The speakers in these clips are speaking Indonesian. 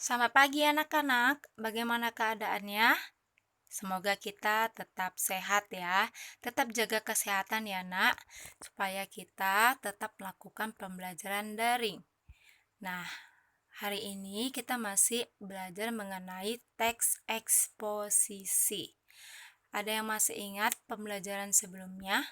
Selamat pagi anak-anak, bagaimana keadaannya? Semoga kita tetap sehat ya. Tetap jaga kesehatan ya nak, supaya kita tetap melakukan pembelajaran daring. Nah, hari ini kita masih belajar mengenai teks eksposisi. Ada yang masih ingat pembelajaran sebelumnya?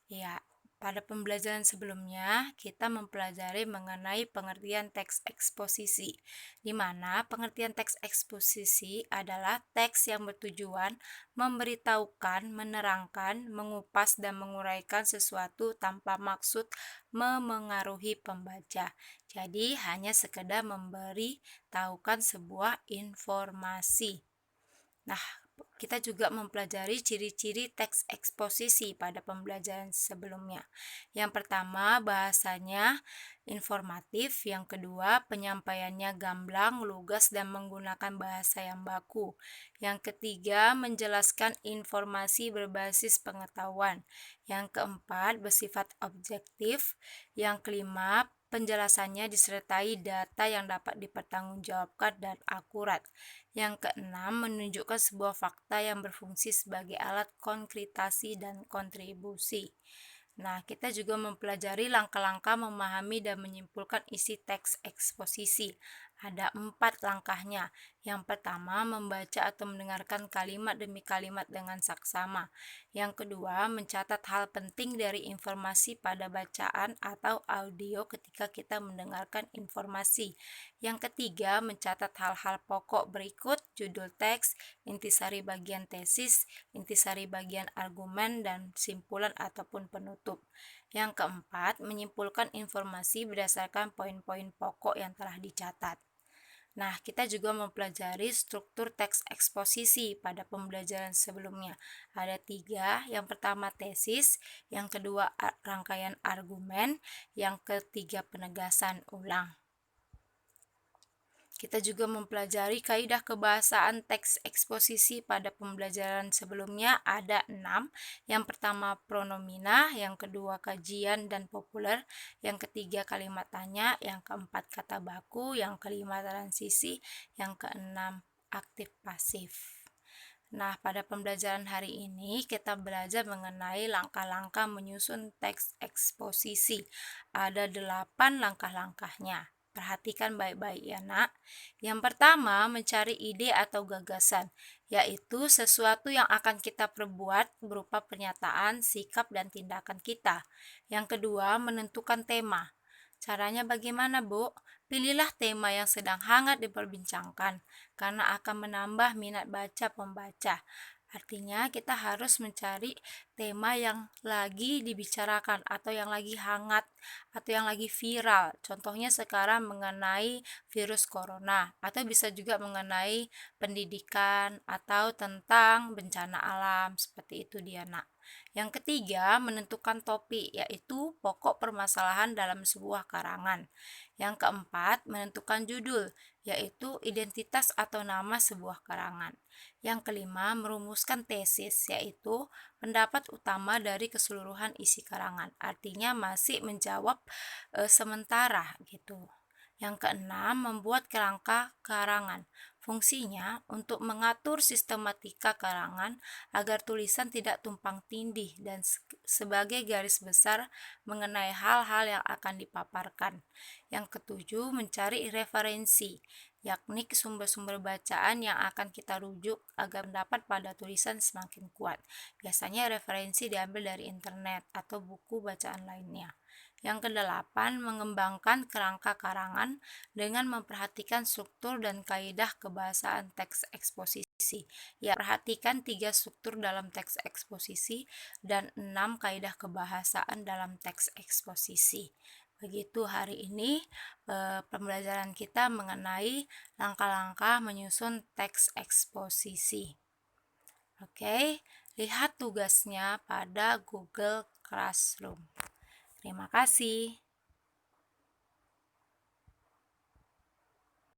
Ya, pada pembelajaran sebelumnya kita mempelajari mengenai pengertian teks eksposisi, di mana pengertian teks eksposisi adalah teks yang bertujuan memberitahukan, menerangkan, mengupas, dan menguraikan sesuatu tanpa maksud memengaruhi pembaca. Jadi, hanya sekedar memberi tahukan sebuah informasi. Nah, kita juga mempelajari ciri-ciri teks eksposisi pada pembelajaran sebelumnya. Yang pertama, bahasanya informatif. Yang kedua, penyampaiannya gamblang, lugas, dan menggunakan bahasa yang baku. Yang ketiga, menjelaskan informasi berbasis pengetahuan. Yang keempat, bersifat objektif. Yang kelima, penjelasannya disertai data yang dapat dipertanggungjawabkan dan akurat. Yang keenam, menunjukkan sebuah fakta yang berfungsi sebagai alat konkretasi dan kontribusi. Nah, kita juga mempelajari langkah-langkah memahami dan menyimpulkan isi teks eksposisi. Ada 4 langkahnya. Yang pertama, membaca atau mendengarkan kalimat demi kalimat dengan saksama. Yang kedua, mencatat hal penting dari informasi pada bacaan atau audio ketika kita mendengarkan informasi. Yang ketiga, mencatat hal-hal pokok berikut: judul teks, intisari bagian tesis, intisari bagian argumen, dan simpulan ataupun penutup. Yang keempat, menyimpulkan informasi berdasarkan poin-poin pokok yang telah dicatat. Nah, kita juga mempelajari struktur teks eksposisi pada pembelajaran sebelumnya. Ada 3, yang pertama tesis, yang kedua rangkaian argumen, yang ketiga penegasan ulang. Kita juga mempelajari kaidah kebahasaan teks eksposisi pada pembelajaran sebelumnya. Ada 6. Yang pertama pronomina, yang kedua kajian dan populer, yang ketiga kalimat tanya, yang keempat kata baku, yang kelima transisi, yang keenam aktif pasif. Nah, pada pembelajaran hari ini kita belajar mengenai langkah-langkah menyusun teks eksposisi. Ada 8 langkah-langkahnya. Perhatikan baik-baik ya nak. Yang pertama, mencari ide atau gagasan, yaitu sesuatu yang akan kita perbuat berupa pernyataan, sikap, dan tindakan kita. Yang kedua, menentukan tema. Caranya bagaimana, Bu? Pilihlah tema yang sedang hangat diperbincangkan, karena akan menambah minat baca pembaca. Artinya kita harus mencari tema yang lagi dibicarakan atau yang lagi hangat atau yang lagi viral. Contohnya sekarang mengenai virus corona atau bisa juga mengenai pendidikan atau tentang bencana alam. Seperti itu dia, Nak. Yang ketiga, menentukan topik, yaitu pokok permasalahan dalam sebuah karangan. Yang keempat, menentukan judul, yaitu identitas atau nama sebuah karangan. Yang kelima, merumuskan tesis, yaitu pendapat utama dari keseluruhan isi karangan. Artinya masih menjawab sementara gitu. Yang keenam, membuat kerangka karangan. Fungsinya untuk mengatur sistematika karangan agar tulisan tidak tumpang tindih dan sebagai garis besar mengenai hal-hal yang akan dipaparkan. Yang ketujuh, mencari referensi, yakni sumber-sumber bacaan yang akan kita rujuk agar mendapat pada tulisan semakin kuat. Biasanya referensi diambil dari internet atau buku bacaan lainnya. Yang kedelapan, mengembangkan kerangka karangan dengan memperhatikan struktur dan kaidah kebahasaan teks eksposisi. Ya, perhatikan 3 struktur dalam teks eksposisi dan 6 kaidah kebahasaan dalam teks eksposisi. Begitu hari ini pembelajaran kita mengenai langkah-langkah menyusun teks eksposisi. Oke, lihat tugasnya pada Google Classroom. Terima kasih.